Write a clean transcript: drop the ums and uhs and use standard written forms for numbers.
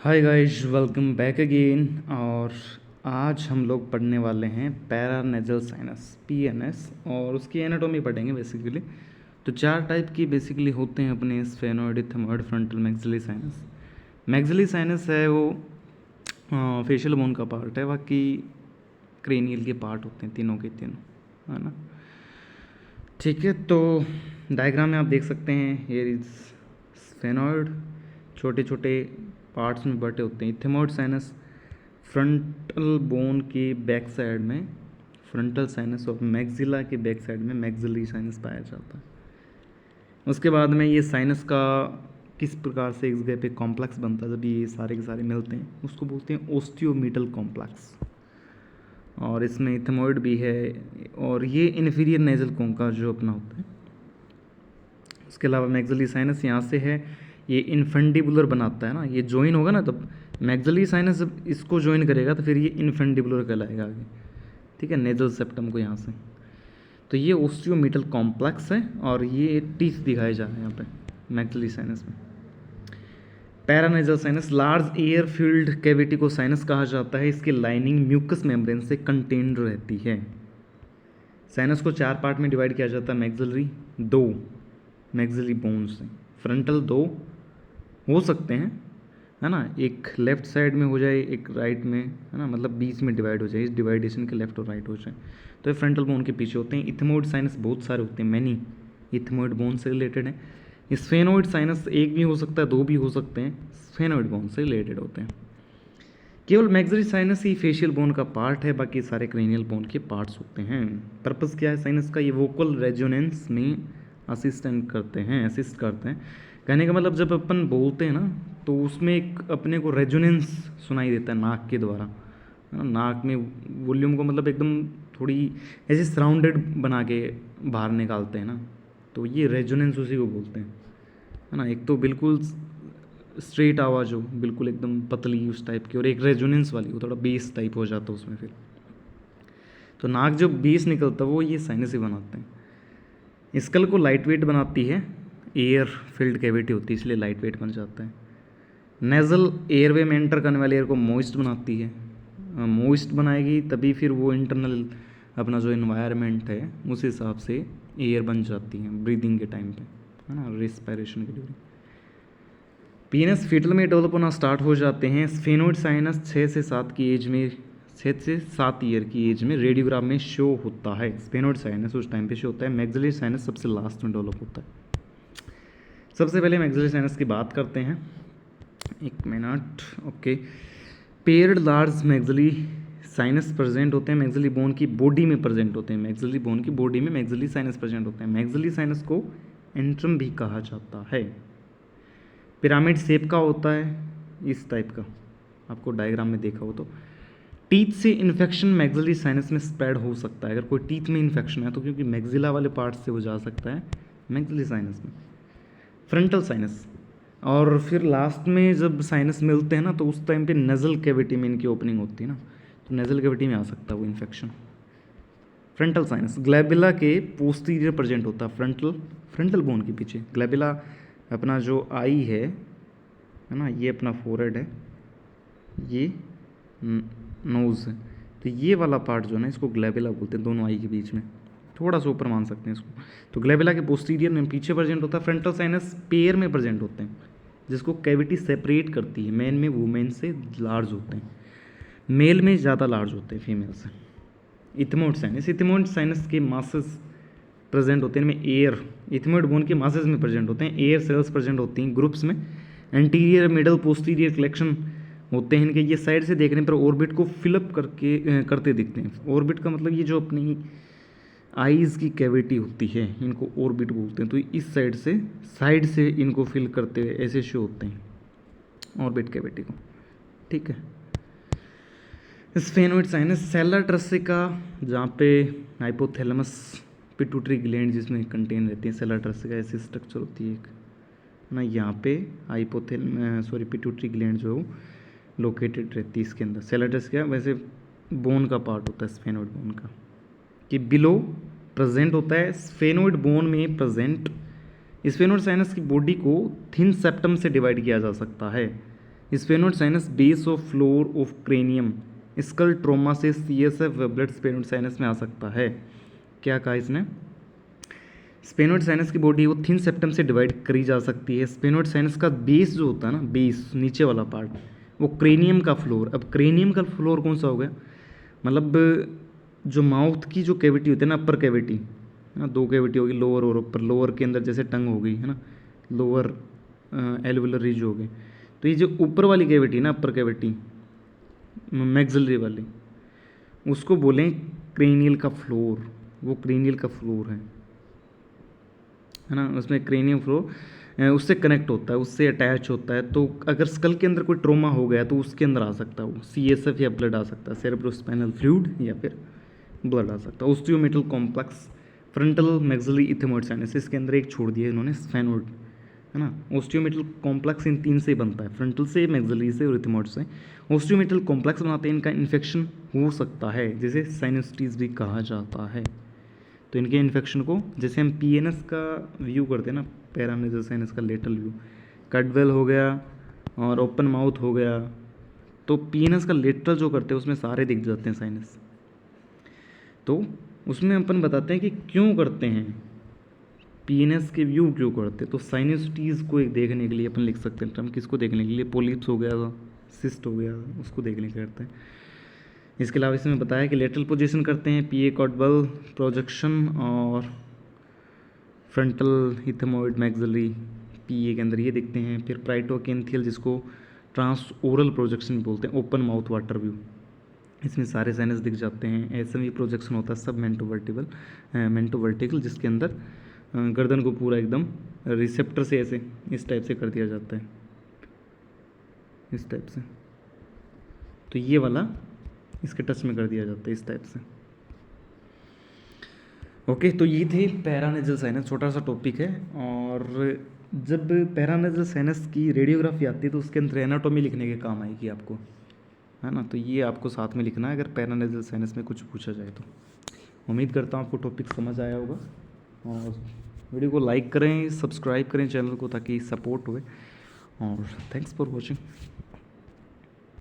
Hi guys, welcome back again. और आज हम लोग पढ़ने वाले हैं पैरानेजल साइनस पीएनएस और उसकी एनाटॉमी पढ़ेंगे बेसिकली। तो चार टाइप की बेसिकली होते हैं अपने sphenoid, इथेमॉइड, frontal, maxillary sinus. Maxillary sinus है वो फेशियल बोन का पार्ट है, बाकी क्रेनियल के पार्ट होते हैं तीनों के तीनों, है ना। ठीक है, तो डायग्राम में आप देख सकते हैं हियर इज स्फेनोइड, छोटे छोटे पार्ट्स में बटे होते हैं। इथेमॉइड साइनस फ्रंटल बोन के बैक साइड में फ्रंटल साइनस और मैक्सिला के बैक साइड में मैक्सिलरी साइनस पाया जाता है। उसके बाद में ये साइनस का किस प्रकार से एक जगह पे कॉम्प्लेक्स बनता है, जब ये सारे के सारे मिलते हैं उसको बोलते हैं ओस्टियोमीटल कॉम्प्लेक्स। और इसमें इथेमॉइड भी है और ये इन्फीरियर नेजल कोंका जो अपना होता है। उसके अलावा मैक्सिलरी साइनस यहाँ से है, ये इनफेंडिबुलर बनाता है ना, ये ज्वाइन होगा ना, तब मैक्सिलरी साइनस जब इसको ज्वाइन करेगा तो फिर ये इनफेंडिबुलर कहलाएगा आगे। ठीक है, नेजल सेप्टम को यहाँ से। तो ये ओस्टियोमीटल कॉम्प्लेक्स है और ये टीथ दिखाए जा रहे हैं यहाँ पे मैक्सिलरी साइनस में। Paranasal sinus large air field cavity को साइनस कहा जाता है। इसकी लाइनिंग म्यूकस मेम्ब्रेन से कंटेन्ड रहती है। साइनस को चार पार्ट में डिवाइड किया जाता है। मैक्सिलरी दो मैक्सिलरी बोन्स हैं, फ्रंटल दो हो सकते हैं, है ना, एक लेफ्ट साइड में हो जाए एक राइट में, है ना, मतलब बीच में डिवाइड हो जाए, इस डिवाइडेशन के लेफ्ट और राइट हो जाए, तो ये फ्रंटल बोन के पीछे होते हैं। इथेमॉइड साइनस बहुत सारे होते हैं, मैनी इथेमॉइड बोन से रिलेटेड है। स्फेनोइड साइनस एक भी हो सकता है, दो भी हो सकते हैं, स्फेनोइड बोन से रिलेटेड होते हैं। केवल मैक्सिलरी साइनस ही फेशियल बोन का पार्ट है, बाकी सारे क्रेनियल बोन के पार्ट्स होते हैं। पर्पस क्या है साइनस का? ये वोकल रेजोनेंस में असिस्ट करते हैं। कहने का मतलब जब अपन बोलते हैं ना तो उसमें एक अपने को रेजोनेंस सुनाई देता है नाक के द्वारा, है ना। नाक में वॉल्यूम को मतलब एकदम थोड़ी ऐसे सराउंडेड बना के बाहर निकालते हैं ना, तो ये रेजोनेंस उसी को बोलते हैं, है ना। एक तो बिल्कुल स्ट्रेट आवाज़ हो, बिल्कुल एकदम पतली उस टाइप की, और एक रेजोनेंस वाली हो, थोड़ा बेस टाइप हो जाता है उसमें फिर। तो नाक जो बेस निकलता है वो ये साइनस ही बनाते हैं। स्कल को लाइट वेट बनाती है, एयर फील्ड कैविटी होती है इसलिए लाइट वेट बन जाता है। नेज़ल एयरवे में एंटर करने वाले एयर को मॉइस्ट बनाती है। मॉइस्ट बनाएगी तभी फिर वो इंटरनल अपना जो इन्वायरमेंट है उस हिसाब से एयर बन जाती है ब्रीदिंग के टाइम पे, है ना, रेस्पिरेशन के ड्यूरिंग। पीनस फीटल में डेवलप होना स्टार्ट हो जाते हैं। स्फेनोइड साइनस 6 से 7 ईयर की एज में रेडियोग्राम में शो होता है। स्फेनोइड साइनस उस टाइम पे शो होता है। मैक्सिलरी साइनस सबसे लास्ट में डेवलप होता है। सबसे पहले मैक्सिलरी साइनस की बात करते हैं, एक minute. Okay, paired large maxillary sinus present होते हैं, मैक्सिलरी बोन की बॉडी में प्रेजेंट होते हैं। मैक्सिलरी बोन की बॉडी में मैक्सिलरी साइनस प्रेजेंट होते हैं। मैक्सिलरी साइनस को एंट्रम भी कहा जाता है। पिरामिड शेप का होता है, इस टाइप का, आपको डायग्राम में देखा हो तो। टीथ से इन्फेक्शन मैक्सिलरी साइनस में स्प्रेड हो सकता है। अगर कोई टीथ में इन्फेक्शन है तो क्योंकि मैक्सिला वाले पार्ट से हो जा सकता है मैक्सिलरी साइनस में। फ्रंटल साइनस, और फिर लास्ट में जब साइनस मिलते हैं ना तो उस टाइम पे नेजल कैविटी में इनकी ओपनिंग होती है ना, तो नेजल कैविटी में आ सकता है वो इन्फेक्शन। फ्रंटल साइनस ग्लैबिला के पोस्टीरियर प्रेजेंट होता है, फ्रंटल बोन के पीछे। ग्लैबिला अपना जो आई है ना, ये अपना फोरहेड है, ये नोज़ है, तो ये वाला पार्ट जो है ना इसको ग्लैबिला बोलते हैं, दोनों आई के बीच में, थोड़ा सा ऊपर मान सकते हैं इसको। तो ग्लैबिला के पोस्टीरियर में पीछे प्रेजेंट होता है। फ्रंटल साइनस पेयर में प्रेजेंट होते हैं, जिसको कैविटी सेपरेट करती है। मेन में वुमेन से लार्ज होते हैं, मेल में ज़्यादा लार्ज होते हैं फीमेल से। इथेमॉइड साइनस के मासेस प्रेजेंट होते हैं, इनमें एयर, इथेमॉइड बोन के मासेस में प्रेजेंट होते हैं, एयर सेल्स प्रेजेंट होती हैं ग्रुप्स में। एंटीरियर, मिडल, पोस्टीरियर कलेक्शन होते हैं इनके। ये साइड से देखने पर ऑर्बिट को फिलअप करते दिखते हैं। ऑर्बिट का मतलब ये जो अपनी आईज़ की कैविटी होती है इनको ऑर्बिट बोलते हैं। तो इस साइड से इनको फिल करते हुए ऐसे शो होते हैं ऑर्बिट कैविटी को। ठीक है, स्फेनोइड साइनस सेलर ट्रसिका, जहाँ पे हाइपोथैलेमस पिट्यूटरी ग्लैंड जिसमें कंटेन रहती है, सेलर ट्रसिका ऐसी स्ट्रक्चर होती है एक, है ना। यहाँ पे पिट्यूटरी ग्लैंड जो है लोकेटेड रहती है इसके अंदर। सेलर ट्रसिका वैसे बोन का पार्ट होता है स्फेनोइड बोन का, कि बिलो प्रेजेंट होता है स्फेनोइड बोन में प्रेजेंट। स्फेनोइड साइनस की बॉडी को थिन सेप्टम से डिवाइड किया जा सकता है। Sphenoid sinus base of floor of cranium, skull trauma से CSF वेबलेट स्पेनोइड साइनस में आ सकता है। क्या कहा इसने? स्पेनोइड साइनस की बॉडी वो थिन सेप्टम से डिवाइड करी जा सकती है। स्पेनोइड साइनस का बेस जो होता है ना, बेस नीचे वाला पार्ट, वो क्रेनियम का फ्लोर। अब क्रेनियम का फ्लोर कौन सा हो गया? मतलब जो माउथ की जो कैविटी होती है ना, अपर कैविटी है ना, दो कैविटी होगी, लोअर और अपर। लोअर के अंदर जैसे टंग हो गई है ना, लोअर एल्वुलर रिज हो गई, तो ये जो ऊपर वाली कैविटी ना, अपर कैविटी मैक्सिलरी वाली, उसको बोलें क्रेनियल का फ्लोर। वो क्रेनियल का फ्लोर है ना, उसमें क्रेनियम फ्लोर उससे कनेक्ट होता है, उससे अटैच होता है। तो अगर स्कल के अंदर कोई ट्रोमा हो गया तो उसके अंदर आ सकता है वो CSF या ब्लड आ सकता है, सेरेब्रोस्पाइनल फ्लूइड या फिर ब्लड आ सकता है। Osteomeatal complex frontal maxillary ethmoid sinus, इसके अंदर एक छोड़ दिया इन्होंने, स्फेनोइड है ना। ओस्टियोमेटल कॉम्प्लेक्स इन 3 से बनता है, फ्रंटल से, मैक्सिलरी से और इथेमॉइड से। ओस्टियोमेटल कॉम्प्लेक्स बनाते हैं, इनका इन्फेक्शन हो सकता है, जिसे साइनोस्टीज भी कहा जाता है। तो इनके इन्फेक्शन को, जैसे हम PNS का व्यू करते हैं ना, पैरानेजल साइनस का लेटरल व्यू, कटवेल हो गया और ओपन माउथ हो गया, तो PNS का लेटरल जो करते हैं उसमें सारे दिख जाते हैं साइनस। तो उसमें अपन बताते हैं कि क्यों करते हैं, PNS के व्यू क्यों करते हैं। तो साइनोस्टीज को एक देखने के लिए अपन लिख सकते हैं टर्म, किसको देखने के लिए? पोलिप्स हो गया, सिस्ट हो गया, उसको देखने के लिए करते हैं। इसके अलावा इसमें बताया कि लेटरल पोजीशन करते हैं, PA कॉर्डबल प्रोजेक्शन और फ्रंटल इथेमॉइड मैक्सिलरी PA के अंदर ये दिखते हैं। फिर प्राइटोकेंथियल, जिसको ट्रांस ओरल प्रोजेक्शन बोलते हैं, ओपन माउथ वाटर व्यू, इसमें सारे साइनस दिख जाते हैं। SME प्रोजेक्शन होता है सब मेंटो वर्टिकल, जिसके अंदर गर्दन को पूरा एकदम रिसेप्टर से ऐसे इस टाइप से कर दिया जाता है, इस टाइप से। तो ये वाला इसके टच में कर दिया जाता है इस टाइप से। ओके, तो ये थे पैरानेजल साइनस, छोटा सा टॉपिक है। और जब पैरानेजल साइनस की रेडियोग्राफी आती है तो उसके अंदर एनाटॉमी लिखने के काम आएगी आपको, है ना। तो ये आपको साथ में लिखना है अगर पैरानेजल साइनस में कुछ पूछा जाए तो। उम्मीद करता हूँ आपको टॉपिक समझ आया होगा, और वीडियो को लाइक करें, सब्सक्राइब करें चैनल को, ताकि सपोर्ट हुए। और थैंक्स फॉर वॉचिंग।